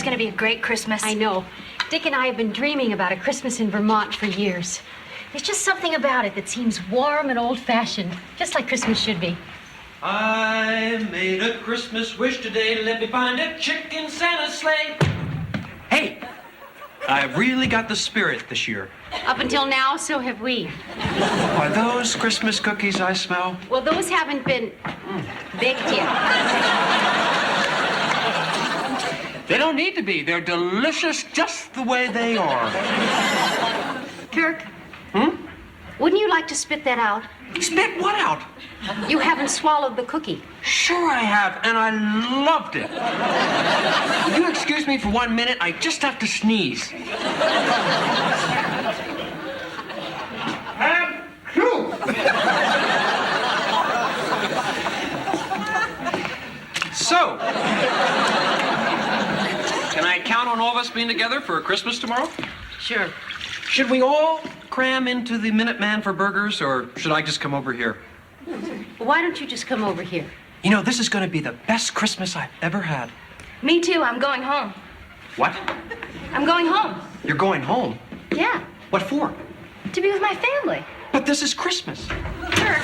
is going to be a great Christmas. I know. Dick and I have been dreaming about a Christmas in Vermont for years. There's just something about it that seems warm and old-fashioned, just like Christmas should be. I made a Christmas wish today. Let me find a chicken Santa's sleigh. Hey, I really got the spirit this year. Up until now, so have we. Are those Christmas cookies I smell? Well, those haven't been baked yet. They don't need to be. They're delicious just the way they are. Kirk? Wouldn't you like to spit that out? Spit what out? You haven't swallowed the cookie. Sure I have, and I loved it. Will you excuse me for 1 minute? I just have to sneeze. So, can I count on all of us being together for Christmas tomorrow? Sure. Should we all cram into the Minuteman for burgers, or should I just come over here? Why don't you just come over here? You know, this is going to be the best Christmas I've ever had. Me too. I'm going home. What? I'm going home. You're going home? Yeah, What for? to be with my family. But this is Christmas. Kirk.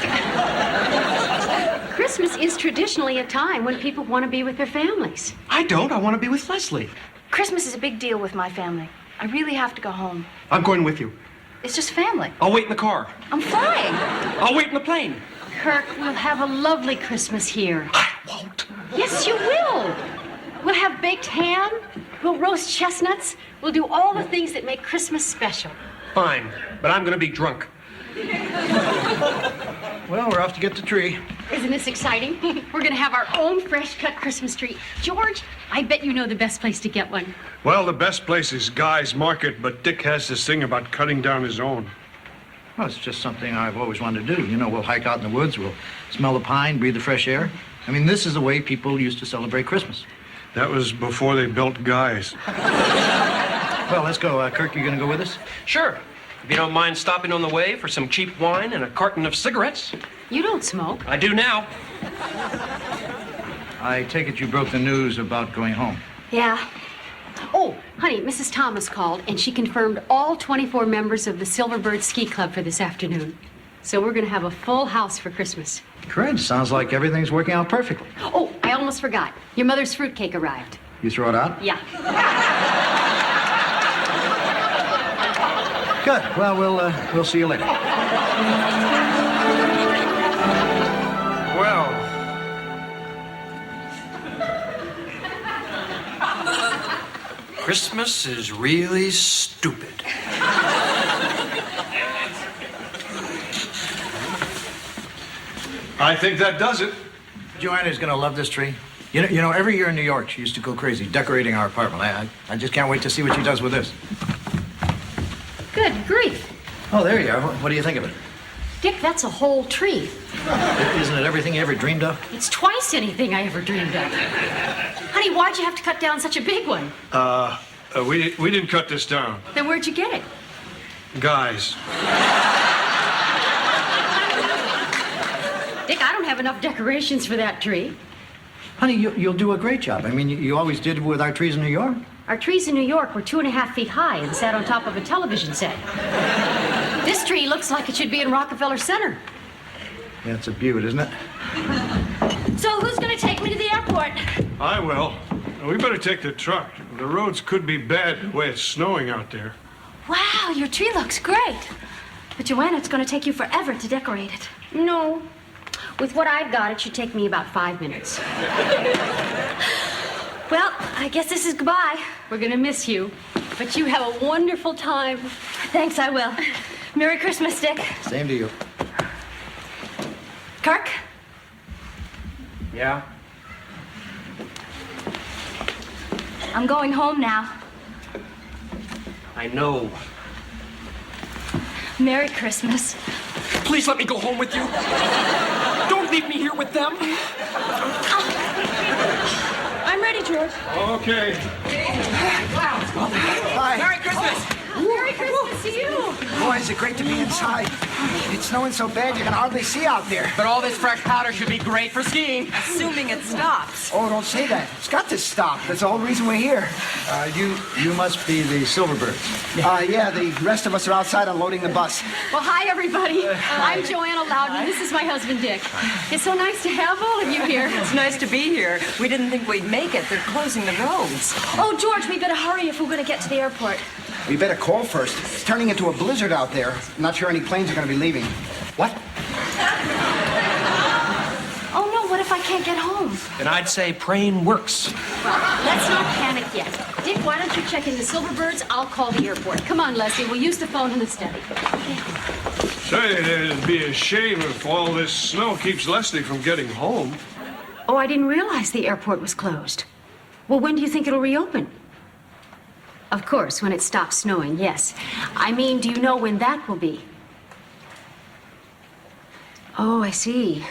Christmas is traditionally a time when people want to be with their families. I don't. I want to be with Leslie. Christmas is a big deal with my family. I really have to go home. I'm going with you. It's just family. I'll wait in the car. I'm flying. I'll wait in the plane. Kirk, we'll have a lovely Christmas here. I won't. Yes, you will. We'll have baked ham. We'll roast chestnuts. We'll do all the things that make Christmas special. Fine, but I'm going to be drunk. Well, we're off to get the tree. Isn't this exciting? We're going to have our own fresh-cut Christmas tree. George, I bet you know the best place to get one. Well, the best place is Guy's Market, but Dick has this thing about cutting down his own. Well, it's just something I've always wanted to do. You know, we'll hike out in the woods, we'll smell the pine, breathe the fresh air. I mean, this is the way people used to celebrate Christmas. That was before they built Guy's. Well, let's go. Kirk, you gonna go with us? Sure. If you don't mind stopping on the way for some cheap wine and a carton of cigarettes. You don't smoke. I do now. I take it you broke the news about going home. Yeah. Oh, honey, Mrs. Thomas called, and she confirmed all 24 members of the Silverbird Ski Club for this afternoon. So we're going to have a full house for Christmas. Great. Sounds like everything's working out perfectly. Oh, I almost forgot. Your mother's fruitcake arrived. You throw it out? Yeah. Good. Well, we'll see you later. Well, Christmas is really stupid. I think that does it. Joanna's gonna love this tree. You know, every year in New York, she used to go crazy decorating our apartment. I just can't wait to see what she does with this. Good grief. Oh, there you are. What do you think of it? Dick, that's a whole tree. Isn't it everything you ever dreamed of? It's twice anything I ever dreamed of. Honey, why'd you have to cut down such a big one? We didn't cut this down. Then where'd you get it? Guys. Dick, I don't have enough decorations for that tree. Honey, you'll do a great job. I mean, you always did with our trees in New York. Our trees in New York were 2.5 feet high and sat on top of a television set. This tree looks like it should be in Rockefeller Center. Yeah, it's a beaut, isn't it? So who's going to take me to the airport? I will. We better take the truck. The roads could be bad the way it's snowing out there. Wow, your tree looks great. But Joanna, it's going to take you forever to decorate it. No. With what I've got, it should take me about 5 minutes. Well, I guess this is goodbye. We're gonna miss you, but you have a wonderful time. Thanks, I will. Merry Christmas, Dick. Same to you. Kirk? Yeah? I'm going home now. I know. Merry Christmas. Please let me go home with you. Don't leave me here with them. I'm ready, George. Okay. Hi. Merry Christmas. Merry Christmas to you. Boy, is it great to be inside. It's snowing so bad you can hardly see out there. But all this fresh powder should be great for skiing. Assuming it stops. Oh, don't say that. It's got to stop. That's the whole reason we're here. You must be the Silverbirds. Yeah, the rest of us are outside unloading the bus. Well, hi, everybody. I'm Joanna Loudon. This is my husband, Dick. It's so nice to have all of you here. It's nice to be here. We didn't think we'd make it. They're closing the roads. Oh, George, we better hurry if we're going to get to the airport. We better call first. It's turning into a blizzard out there. I'm not sure any planes are going to be leaving. What? Oh, no, what if I can't get home? And I'd say praying works. Let's not panic yet. Dick, why don't you check into Silverbirds? I'll call the airport. Come on, Leslie. We'll use the phone in the study. Say, it'd be a shame if all this snow keeps Leslie from getting home. Oh, I didn't realize the airport was closed. Well, when do you think it'll reopen? Of course, when it stops snowing, yes. I mean, do you know when that will be? Oh, I see.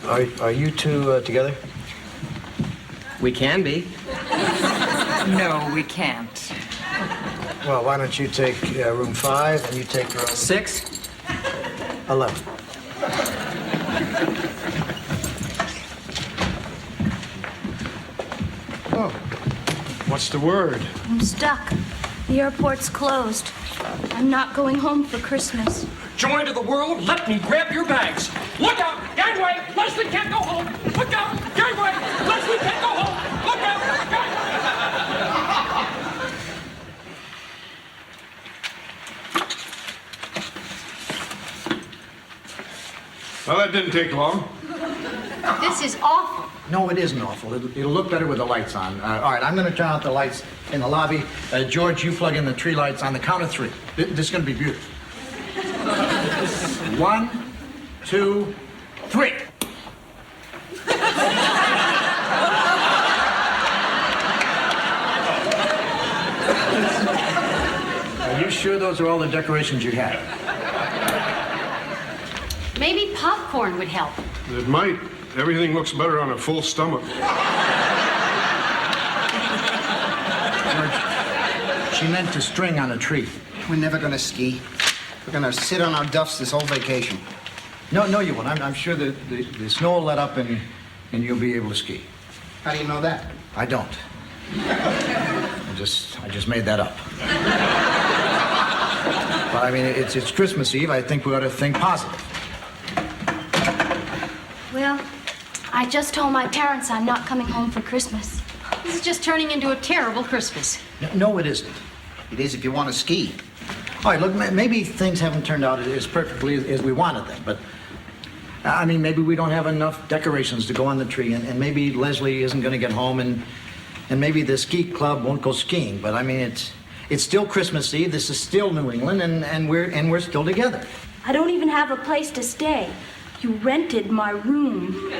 Are you two together? We can be. No, we can't. Well, why don't you take room 5 and you take room 6? 11. Oh, what's the word? I'm stuck. The airport's closed. I'm not going home for Christmas. Joy to the world, let me grab your bags. Look out! Gangway! Leslie can't go home! Look out! Gangway! Leslie can't go home! Look out! Well, that didn't take long. This is awful. No, it isn't awful. It'll look better with the lights on. All right, I'm going to turn out the lights in the lobby. George, you plug in the tree lights on the count of 3. This is going to be beautiful. 1, 2, 3. Are you sure those are all the decorations you had? Maybe popcorn would help. It might. Everything looks better on a full stomach. George, she meant to string on a tree. We're never going to ski. We're going to sit on our duffs this whole vacation. No, you won't. I'm sure the snow will let up and you'll be able to ski. How do you know that? I don't. I just made that up. But I mean, it's Christmas Eve. I think we ought to think positive. Well, I just told my parents I'm not coming home for Christmas. This is just turning into a terrible Christmas. No, it isn't. It is if you want to ski. All right, look, maybe things haven't turned out as perfectly as we wanted them, but I mean, maybe we don't have enough decorations to go on the tree, and maybe Leslie isn't going to get home, and maybe the ski club won't go skiing. But I mean, it's still Christmas Eve. This is still New England, and we're still together. I don't even have a place to stay. You rented my room.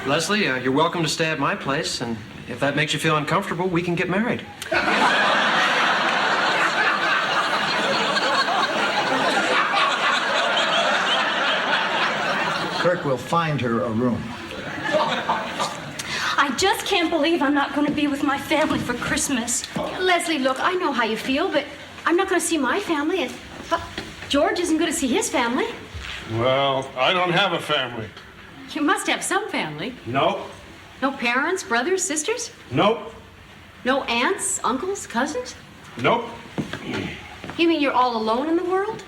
Leslie, you're welcome to stay at my place, and if that makes you feel uncomfortable, we can get married. Kirk will find her a room. I just can't believe I'm not going to be with my family for Christmas. Leslie, look, I know how you feel, but I'm not going to see my family. And George isn't going to see his family. Well, I don't have a family. You must have some family. Nope. No parents, brothers, sisters? Nope. No aunts, uncles, cousins? Nope. You mean you're all alone in the world?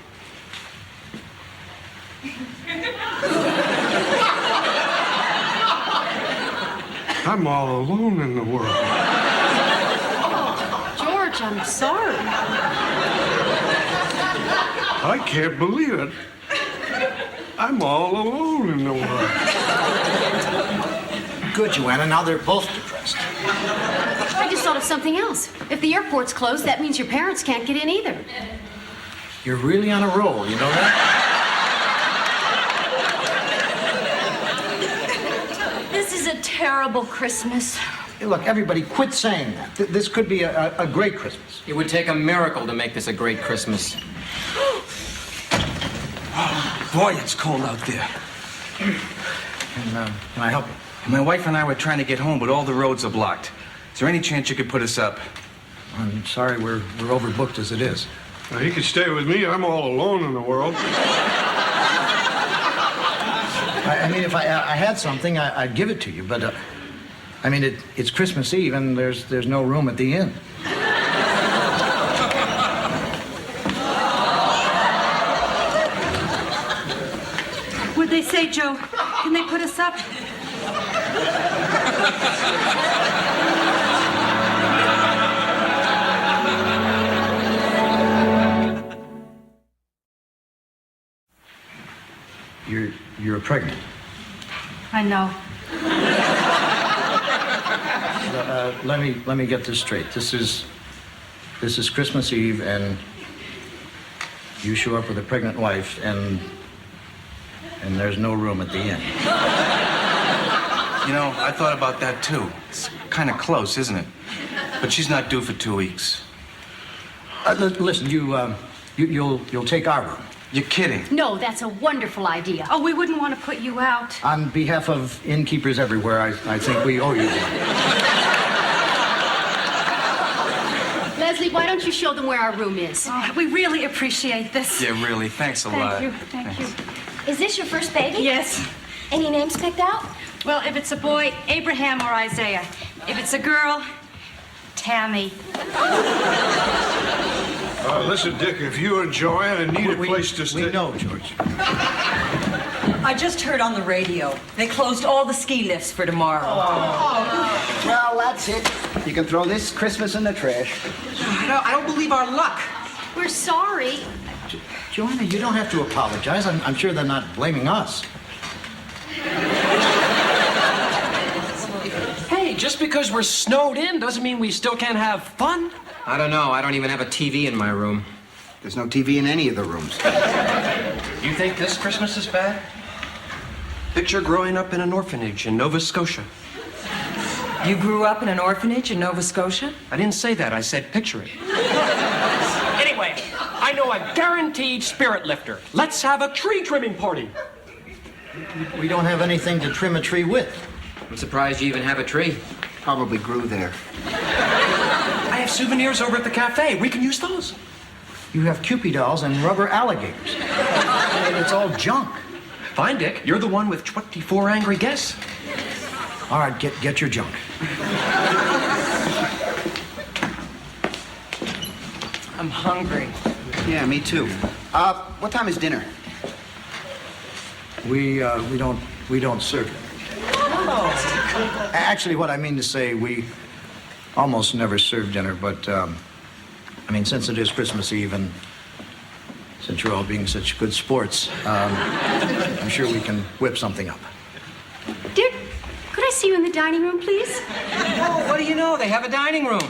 I'm all alone in the world. George, I'm sorry. I can't believe it. I'm all alone in the world. Good, Joanna. Now they're both depressed. I just thought of something else. If the airport's closed, that means your parents can't get in either. You're really on a roll, you know that? This is a terrible Christmas. Hey, look, everybody, quit saying that. This could be a great Christmas. It would take a miracle to make this a great Christmas. Boy, it's cold out there. Can I help you? My wife and I were trying to get home, but all the roads are blocked. Is there any chance you could put us up? I'm sorry we're overbooked as it is. Now, he could stay with me. I'm all alone in the world. I mean, if I had something, I'd give it to you, but I mean, it's Christmas Eve and there's no room at the inn. What'd they say, Joe? Can they put us up? You're pregnant. I know. Let me get this straight. This is Christmas Eve, and you show up with a pregnant wife, and there's no room at the inn. You know, I thought about that too. It's kind of close, isn't it? But she's not due for 2 weeks. Listen, you'll take our room. You're kidding. No, that's a wonderful idea. Oh, we wouldn't want to put you out. On behalf of innkeepers everywhere, I think we owe you one. Leslie, why don't you show them where our room is? Oh, we really appreciate this. Yeah, really. Thanks a lot. Thank you. Is this your first baby? Yes. Any names picked out? Well, if it's a boy, Abraham or Isaiah. If it's a girl, Tammy. Listen, Dick, if you and Joanna need a place to stay... We know, George. I just heard on the radio. They closed all the ski lifts for tomorrow. Well, that's it. You can throw this Christmas in the trash. I don't believe our luck. We're sorry. Joanna, you don't have to apologize. I'm sure they're not blaming us. Hey, just because we're snowed in doesn't mean we still can't have fun. I don't know. I don't even have a TV in my room. There's no TV in any of the rooms. You think this Christmas is bad? Picture growing up in an orphanage in Nova Scotia. You grew up in an orphanage in Nova Scotia? I didn't say that. I said picture it. Anyway, I know a guaranteed spirit lifter. Let's have a tree trimming party. We don't have anything to trim a tree with. I'm surprised you even have a tree. Probably grew there. I have souvenirs over at the cafe. We can use those. You have Cupid dolls and rubber alligators. It's all junk. Fine, Dick. You're the one with 24 angry guests. All right, get your junk. I'm hungry. Yeah, me too. What time is dinner? We don't serve it. Actually, what I mean to say, we almost never serve dinner, but I mean, since it is Christmas Eve and since you're all being such good sports, I'm sure we can whip something up. Dick, could I see you in the dining room, please? Oh, what do you know? They have a dining room.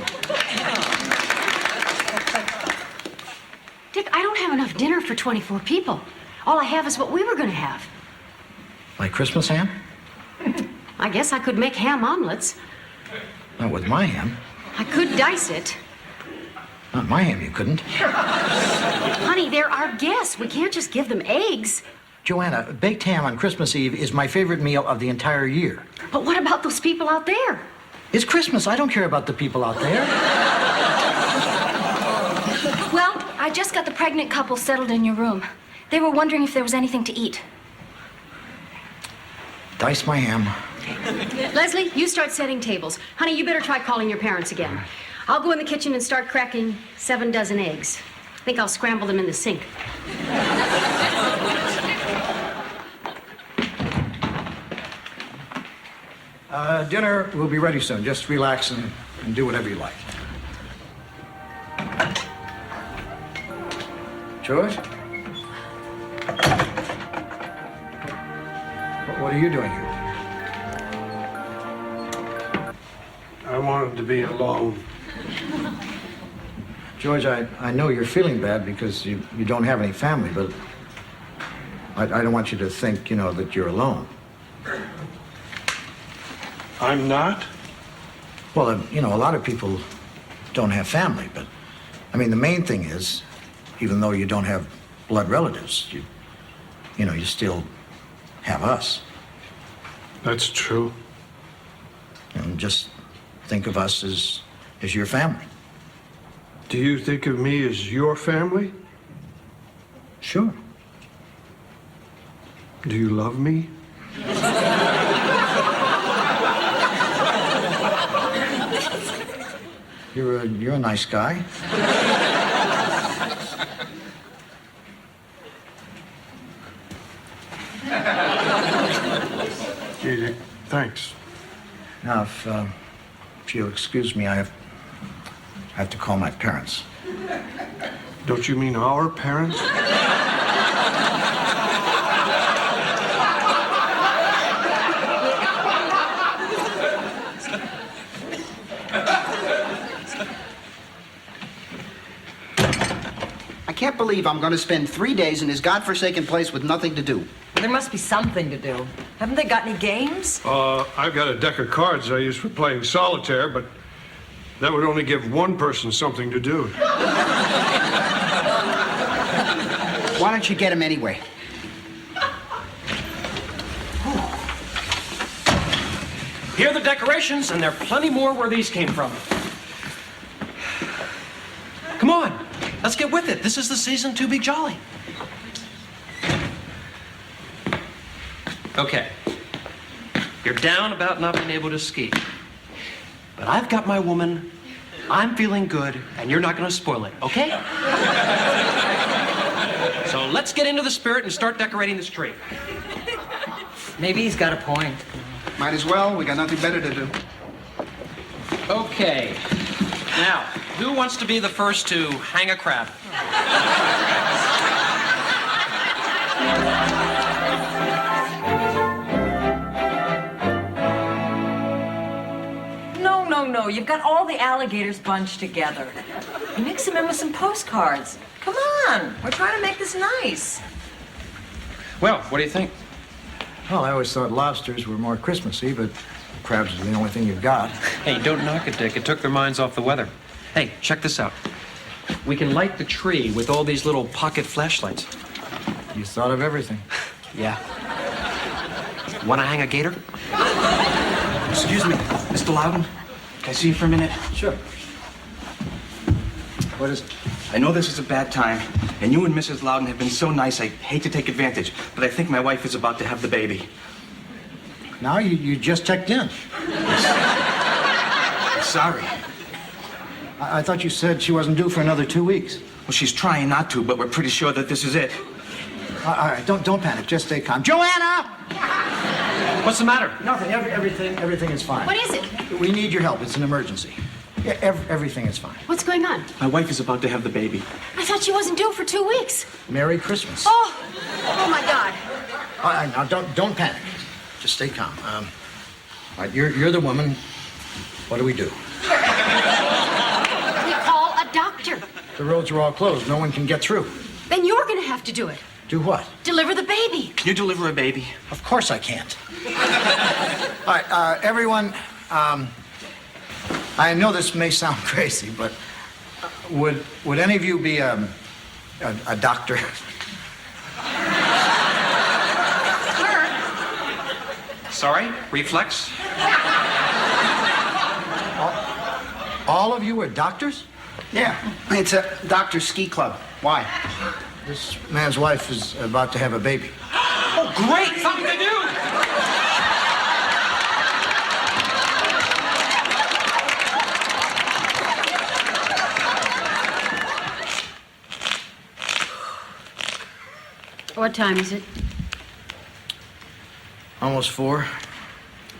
Dick, I don't have enough dinner for 24 people. All I have is what we were going to have. Like Christmas ham? I guess I could make ham omelets. Not with my ham. I could dice it. Not my ham, you couldn't. Honey, they're our guests. We can't just give them eggs. Joanna, baked ham on Christmas Eve is my favorite meal of the entire year. But what about those people out there? It's Christmas. I don't care about the people out there. Well, I just got the pregnant couple settled in your room. They were wondering if there was anything to eat. Dice my ham. Leslie, you start setting tables. Honey, you better try calling your parents again. I'll go in the kitchen and start cracking 7 dozen eggs. I think I'll scramble them in the sink. Dinner will be ready soon. Just relax and do whatever you like. George? What are you doing here? I wanted to be alone. George, I know you're feeling bad because you don't have any family, but I don't want you to think, that you're alone. I'm not? Well, a lot of people don't have family, but, I mean, the main thing is, even though you don't have blood relatives, you still have us. That's true. Just think of us as your family. Do you think of me as your family? Sure. Do you love me? You're a nice guy. Gee, thanks. Now, if you'll excuse me, I have to call my parents. Don't you mean our parents? I can't believe I'm going to spend 3 days in this godforsaken place with nothing to do. There must be something to do. Haven't they got any games? I've got a deck of cards I use for playing solitaire, but that would only give one person something to do. Why don't you get him anyway? Here are the decorations, and there are plenty more where these came from. Come on, let's get with it. This is the season to be jolly. Okay, you're down about not being able to ski. But I've got my woman, I'm feeling good, and you're not gonna spoil it, okay? So let's get into the spirit and start decorating this tree. Maybe he's got a point. Might as well. We got nothing better to do. Okay, now, who wants to be the first to hang a crab? No, you've got all the alligators bunched together. Mix them in with some postcards. Come on, we're trying to make this nice. Well, what do you think? Well, I always thought lobsters were more Christmassy, but crabs is the only thing you've got. Hey, don't knock it, Dick. It took their minds off the weather. Hey, check this out. We can light the tree with all these little pocket flashlights. You thought of everything. Yeah. Want to hang a gator? Excuse me, Mr. Loudon. Can I see you for a minute? Sure. What is it? I know this is a bad time, and you and Mrs. Loudon have been so nice, I hate to take advantage, but I think my wife is about to have the baby. Now you just checked in. Sorry. I thought you said she wasn't due for another 2 weeks. Well, she's trying not to, but we're pretty sure that this is it. All right, don't panic. Just stay calm. Joanna! What's the matter? Nothing. Everything is fine. What is it? We need your help. It's an emergency. Yeah, everything is fine. What's going on? My wife is about to have the baby. I thought she wasn't due for 2 weeks. Merry Christmas. Oh my God. All right, now don't panic. Just stay calm. All right, you're the woman. What do? We call a doctor. The roads are all closed. No one can get through. Then you're going to have to do it. Do what? Deliver the baby. Can you deliver a baby? Of course I can't. All right, everyone. I know this may sound crazy, but would any of you be a doctor? Sorry? Reflex? All of you are doctors? Yeah, it's a doctor ski club. Why? This man's wife is about to have a baby. Oh, great! Something to do! What time is it? Almost 4.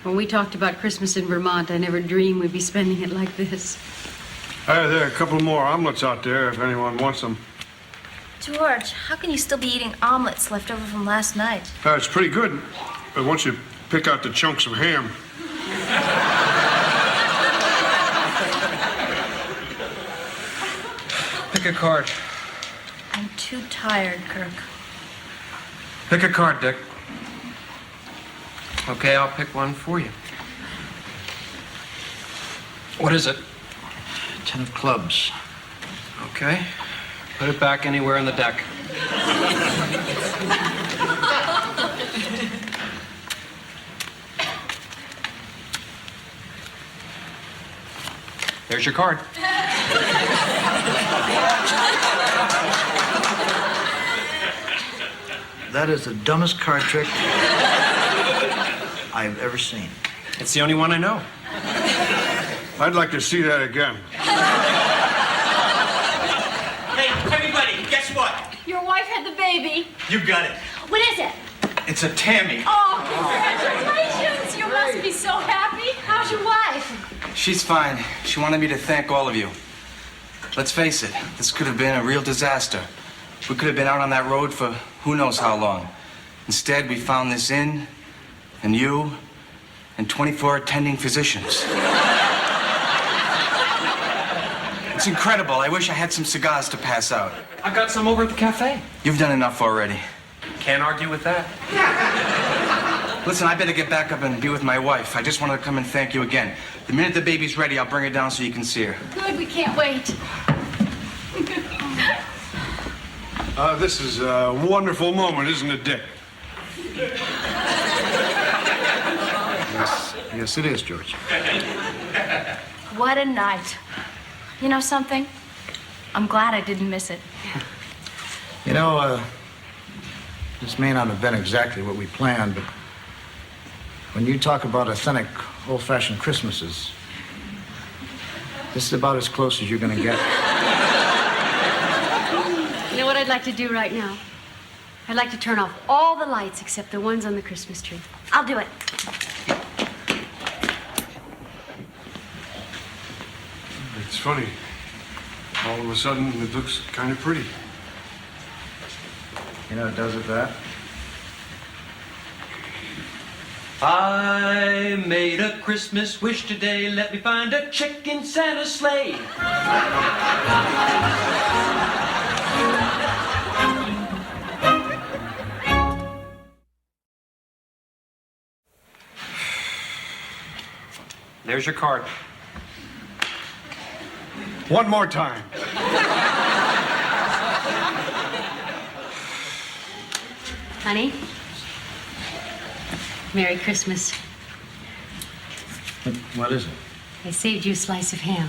When we talked about Christmas in Vermont, I never dreamed we'd be spending it like this. There are a couple more omelets out there if anyone wants them. George, how can you still be eating omelets left over from last night? It's pretty good, but once you pick out the chunks of ham. Pick a card. I'm too tired, Kirk. Pick a card, Dick. Okay, I'll pick one for you. What is it? 10 of clubs. Okay. Put it back anywhere in the deck. There's your card. That is the dumbest card trick I've ever seen. It's the only one I know. I'd like to see that again. Hey, everybody, guess what? Your wife had the baby. You got it. What is it? It's a Tammy. Oh, congratulations. You must be so happy. How's your wife? She's fine. She wanted me to thank all of you. Let's face it, this could have been a real disaster. We could have been out on that road for who knows how long. Instead, we found this inn, and you, and 24 attending physicians. It's incredible. I wish I had some cigars to pass out. I got some over at the cafe. You've done enough already. Can't argue with that. Listen, I better get back up and be with my wife. I just wanted to come and thank you again. The minute the baby's ready, I'll bring her down so you can see her. Good, we can't wait. This is a wonderful moment, isn't it, Dick? Yes, it is, George. What a night. You know something? I'm glad I didn't miss it. You know, this may not have been exactly what we planned, but when you talk about authentic, old-fashioned Christmases, this is about as close as you're going to get. You know what I'd like to do right now? I'd like to turn off all the lights except the ones on the Christmas tree. I'll do it. It's funny. All of a sudden, it looks kind of pretty. You know, does it that? I made a Christmas wish today. Let me find a chick in Santa's sleigh. There's your card. One more time. Honey, Merry Christmas. What is it? I saved you a slice of ham.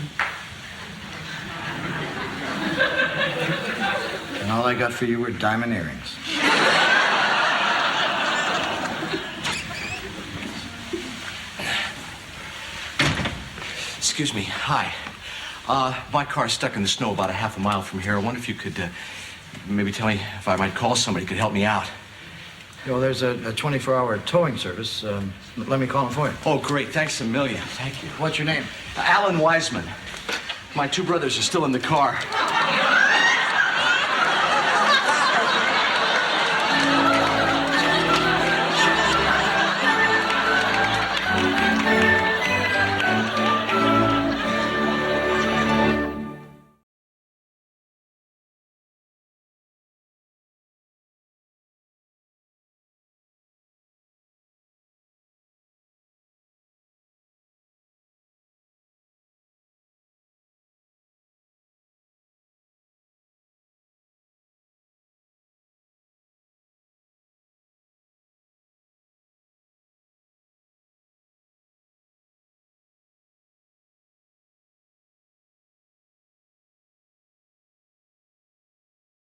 And all I got for you were diamond earrings. Excuse me. Hi. My car's stuck in the snow about a half a mile from here. I wonder if you could maybe tell me if I might call somebody who could help me out. You know, there's a 24-hour towing service. Let me call them for you. Oh, great. Thanks a million. Thank you. What's your name? Alan Wiseman. My two brothers are still in the car.